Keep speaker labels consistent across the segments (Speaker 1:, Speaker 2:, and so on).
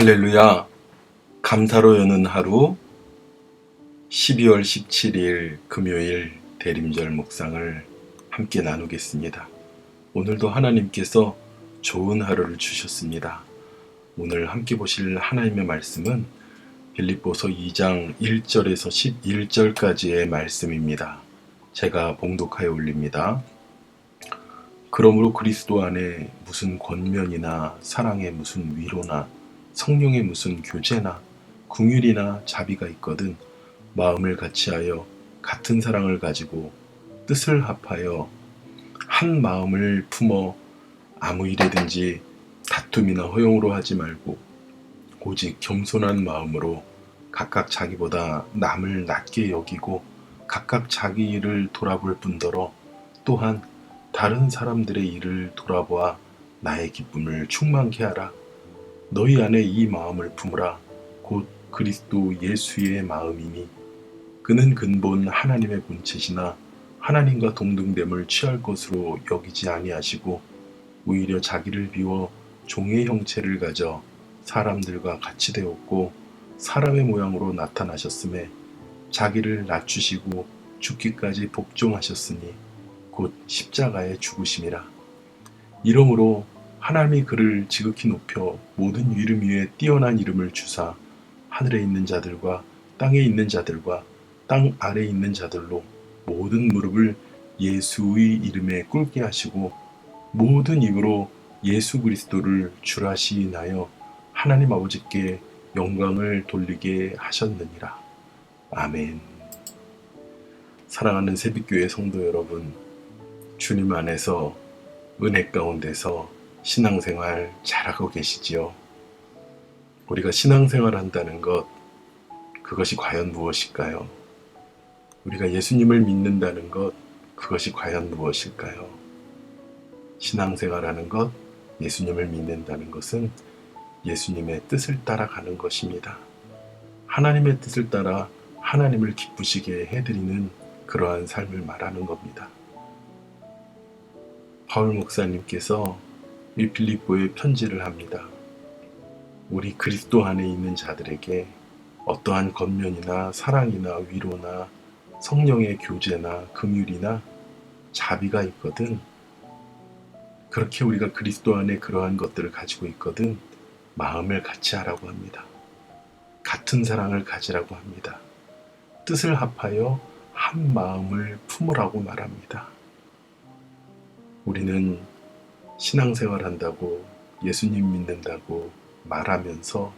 Speaker 1: 할렐루야. 감사로 여는 하루 12월 17일 금요일 대림절 묵상을 함께 나누겠습니다. 오늘도 하나님께서 좋은 하루를 주셨습니다. 오늘 함께 보실 하나님의 말씀은 빌립보서 2장 1절에서 11절까지의 말씀입니다. 제가 봉독하여 올립니다. 그러므로 그리스도 안에 무슨 권면이나 사랑의 무슨 위로나 성령의 무슨 교제나 긍휼이나 자비가 있거든 마음을 같이하여 같은 사랑을 가지고 뜻을 합하여 한 마음을 품어 아무 일에든지 다툼이나 허용으로 하지 말고 오직 겸손한 마음으로 각각 자기보다 남을 낮게 여기고 각각 자기 일을 돌아볼 뿐더러 또한 다른 사람들의 일을 돌아보아 나의 기쁨을 충만케 하라. 너희 안에 이 마음을 품으라. 곧 그리스도 예수의 마음이니 그는 근본 하나님의 본체시나 하나님과 동등됨을 취할 것으로 여기지 아니하시고 오히려 자기를 비워 종의 형체를 가져 사람들과 같이 되었고 사람의 모양으로 나타나셨음에 자기를 낮추시고 죽기까지 복종하셨으니 곧 십자가의 죽으심이라. 이러므로 하나님이 그를 지극히 높여 모든 이름 위에 뛰어난 이름을 주사 하늘에 있는 자들과 땅에 있는 자들과 땅 아래에 있는 자들로 모든 무릎을 예수의 이름에 꿇게 하시고 모든 입으로 예수 그리스도를 주라 시인하여 하나님 아버지께 영광을 돌리게 하셨느니라. 아멘. 사랑하는 새빛교회 성도 여러분, 주님 안에서 은혜 가운데서 신앙생활 잘하고 계시지요? 우리가 신앙생활 한다는 것, 그것이 과연 무엇일까요? 우리가 예수님을 믿는다는 것, 그것이 과연 무엇일까요? 신앙생활하는 것, 예수님을 믿는다는 것은 예수님의 뜻을 따라가는 것입니다. 하나님의 뜻을 따라 하나님을 기쁘시게 해드리는 그러한 삶을 말하는 겁니다. 바울 목사님께서 이 빌립보에 편지를 합니다. 우리 그리스도 안에 있는 자들에게 어떠한 권면이나 사랑이나 위로나 성령의 교제나 긍휼이나 자비가 있거든 그렇게 우리가 그리스도 안에 그러한 것들을 가지고 있거든 마음을 같이 하라고 합니다. 같은 사랑을 가지라고 합니다. 뜻을 합하여 한 마음을 품으라고 말합니다. 우리는 신앙생활 한다고 예수님 믿는다고 말하면서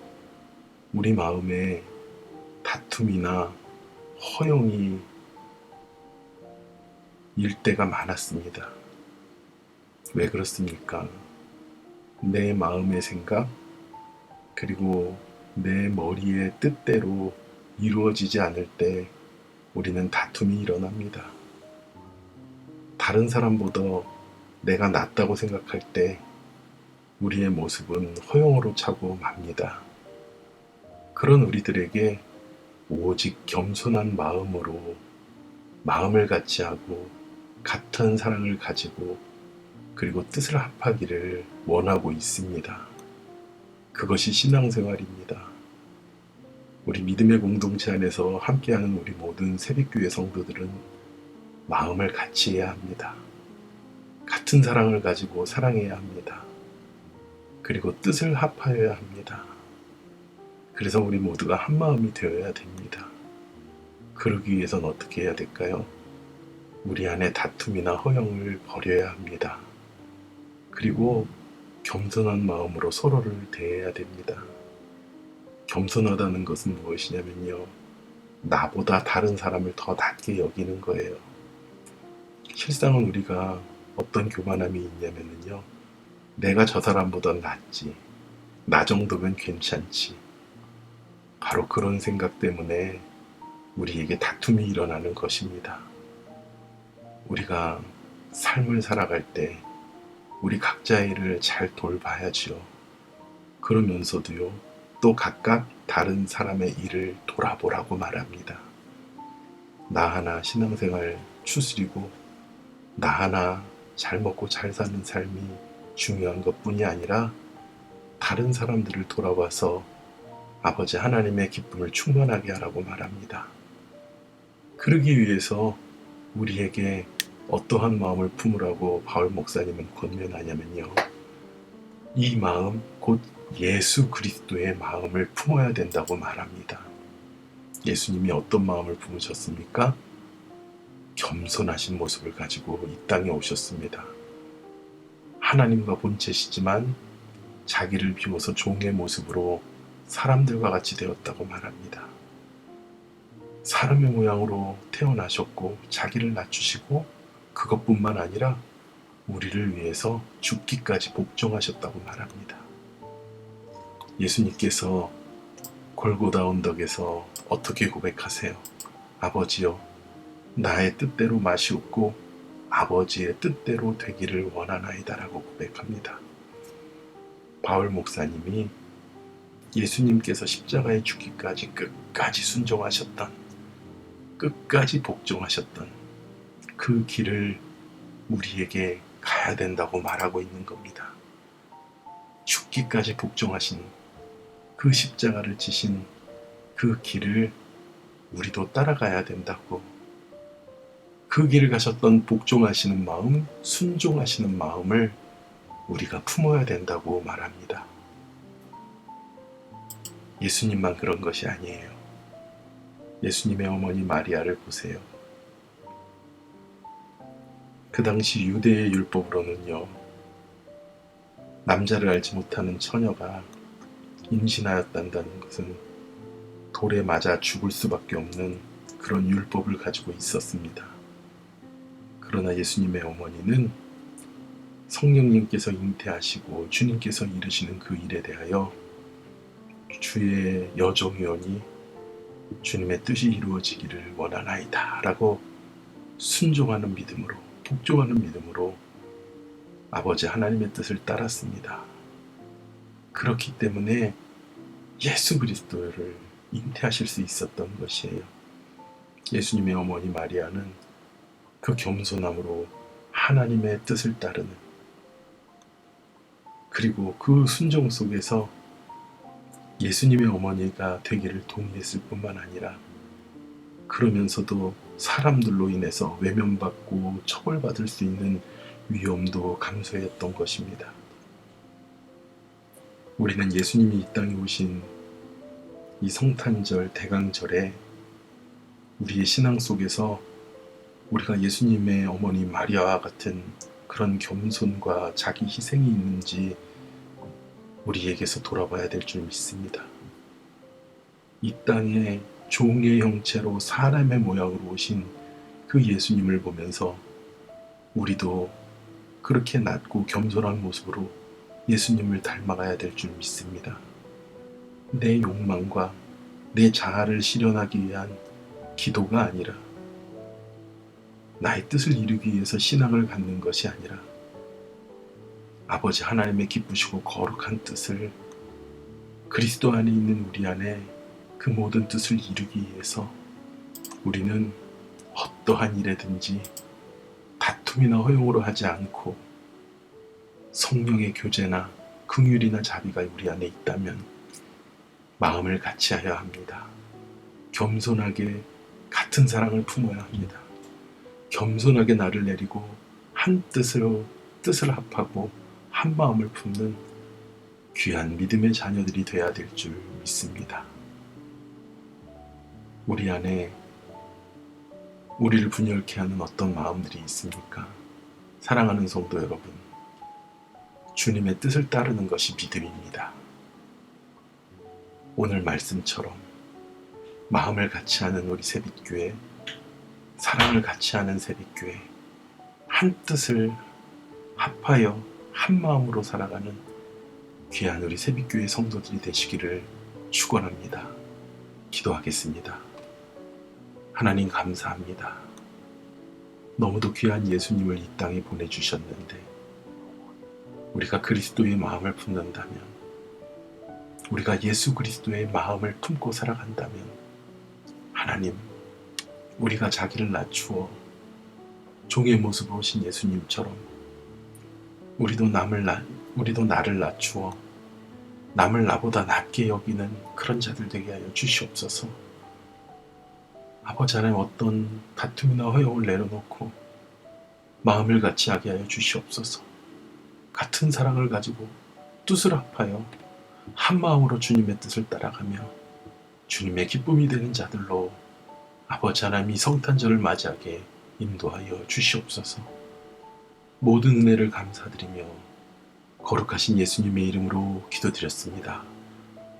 Speaker 1: 우리 마음에 다툼이나 허용이 일 때가 많았습니다. 왜 그렇습니까? 내 마음의 생각 그리고 내 머리의 뜻대로 이루어지지 않을 때 우리는 다툼이 일어납니다. 다른 사람보다 내가 낫다고 생각할 때 우리의 모습은 허용으로 차고 맙니다. 그런 우리들에게 오직 겸손한 마음으로 마음을 같이 하고 같은 사랑을 가지고 그리고 뜻을 합하기를 원하고 있습니다. 그것이 신앙생활입니다. 우리 믿음의 공동체 안에서 함께하는 우리 모든 새벽교회 성도들은 마음을 같이 해야 합니다. 같은 사랑을 가지고 사랑해야 합니다. 그리고 뜻을 합하여야 합니다. 그래서 우리 모두가 한 마음이 되어야 됩니다. 그러기 위해서는 어떻게 해야 될까요? 우리 안에 다툼이나 허영을 버려야 합니다. 그리고 겸손한 마음으로 서로를 대해야 됩니다. 겸손하다는 것은 무엇이냐면요. 나보다 다른 사람을 더 낮게 여기는 거예요. 실상은 우리가 어떤 교만함이 있냐면요. 내가 저 사람보다 낫지. 나 정도면 괜찮지. 바로 그런 생각 때문에 우리에게 다툼이 일어나는 것입니다. 우리가 삶을 살아갈 때 우리 각자의 일을 잘 돌봐야죠. 그러면서도요, 또 각각 다른 사람의 일을 돌아보라고 말합니다. 나 하나 신앙생활 추스리고 나 하나 잘 먹고 잘 사는 삶이 중요한 것뿐이 아니라 다른 사람들을 돌아봐서 아버지 하나님의 기쁨을 충만하게 하라고 말합니다. 그러기 위해서 우리에게 어떠한 마음을 품으라고 바울 목사님은 권면하냐면요. 이 마음, 곧 예수 그리스도의 마음을 품어야 된다고 말합니다. 예수님이 어떤 마음을 품으셨습니까? 겸손하신 모습을 가지고 이 땅에 오셨습니다. 하나님과 본체시지만 자기를 비워서 종의 모습으로 사람들과 같이 되었다고 말합니다. 사람의 모양으로 태어나셨고 자기를 낮추시고 그것뿐만 아니라 우리를 위해서 죽기까지 복종하셨다고 말합니다. 예수님께서 골고다 언덕에서 어떻게 고백하세요? 아버지여, 나의 뜻대로 마시옵고 아버지의 뜻대로 되기를 원하나이다라고 고백합니다. 바울 목사님이 예수님께서 십자가에 죽기까지 끝까지 순종하셨던, 끝까지 복종하셨던 그 길을 우리에게 가야 된다고 말하고 있는 겁니다. 죽기까지 복종하신 그 십자가를 지신 그 길을 우리도 따라가야 된다고, 그 길을 가셨던 복종하시는 마음, 순종하시는 마음을 우리가 품어야 된다고 말합니다. 예수님만 그런 것이 아니에요. 예수님의 어머니 마리아를 보세요. 그 당시 유대의 율법으로는요, 남자를 알지 못하는 처녀가 임신하였다는 것은 돌에 맞아 죽을 수밖에 없는 그런 율법을 가지고 있었습니다. 그러나 예수님의 어머니는 성령님께서 잉태하시고 주님께서 이루시는 그 일에 대하여 주의 여종이오니 주님의 뜻이 이루어지기를 원하나이다 라고 순종하는 믿음으로, 복종하는 믿음으로 아버지 하나님의 뜻을 따랐습니다. 그렇기 때문에 예수 그리스도를 잉태하실 수 있었던 것이에요. 예수님의 어머니 마리아는 그 겸손함으로 하나님의 뜻을 따르는, 그리고 그 순종 속에서 예수님의 어머니가 되기를 동의했을 뿐만 아니라 그러면서도 사람들로 인해서 외면받고 처벌받을 수 있는 위험도 감수했던 것입니다. 우리는 예수님이 이 땅에 오신 이 성탄절, 대강절에 우리의 신앙 속에서 우리가 예수님의 어머니 마리아와 같은 그런 겸손과 자기 희생이 있는지 우리에게서 돌아봐야 될 줄 믿습니다. 이 땅에 종의 형체로 사람의 모양으로 오신 그 예수님을 보면서 우리도 그렇게 낮고 겸손한 모습으로 예수님을 닮아가야 될 줄 믿습니다. 내 욕망과 내 자아를 실현하기 위한 기도가 아니라, 나의 뜻을 이루기 위해서 신앙을 갖는 것이 아니라 아버지 하나님의 기쁘시고 거룩한 뜻을, 그리스도 안에 있는 우리 안에 그 모든 뜻을 이루기 위해서 우리는 어떠한 일에든지 다툼이나 허용으로 하지 않고 성령의 교제나 긍휼이나 자비가 우리 안에 있다면 마음을 같이하여야 합니다. 겸손하게 같은 사랑을 품어야 합니다. 겸손하게 나를 내리고 한 뜻으로 뜻을 합하고 한 마음을 품는 귀한 믿음의 자녀들이 되어야 될 줄 믿습니다. 우리 안에 우리를 분열케 하는 어떤 마음들이 있습니까? 사랑하는 성도 여러분, 주님의 뜻을 따르는 것이 믿음입니다. 오늘 말씀처럼 마음을 같이 하는 우리 새빛교회, 사랑을 같이 하는 새빛교회, 한 뜻을 합하여 한 마음으로 살아가는 귀한 우리 새빛교회 성도들이 되시기를 축원합니다. 기도하겠습니다. 하나님 감사합니다. 너무도 귀한 예수님을 이 땅에 보내주셨는데 우리가 그리스도의 마음을 품는다면, 우리가 예수 그리스도의 마음을 품고 살아간다면 하나님, 우리가 자기를 낮추어 종의 모습으로 오신 예수님처럼 우리도 나를 낮추어 남을 나보다 낮게 여기는 그런 자들 되게 하여 주시옵소서. 아버지 하나님, 어떤 다툼이나 허영을 내려놓고 마음을 같이 하게 하여 주시옵소서. 같은 사랑을 가지고 뜻을 합하여 한 마음으로 주님의 뜻을 따라가며 주님의 기쁨이 되는 자들로 아버지 하나님, 이 성탄절을 맞이하게 인도하여 주시옵소서. 모든 은혜를 감사드리며 거룩하신 예수님의 이름으로 기도드렸습니다.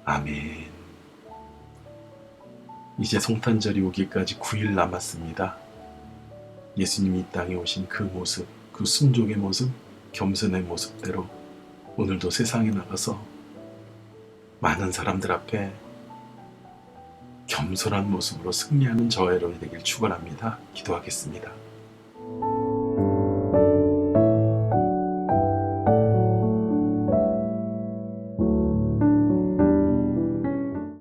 Speaker 1: 아멘. 이제 성탄절이 오기까지 9일 남았습니다. 예수님이 이 땅에 오신 그 모습, 그 순종의 모습, 겸손의 모습대로 오늘도 세상에 나가서 많은 사람들 앞에 겸손한 모습으로 승리하는 저와 여러분이 되길 축원합니다. 기도하겠습니다.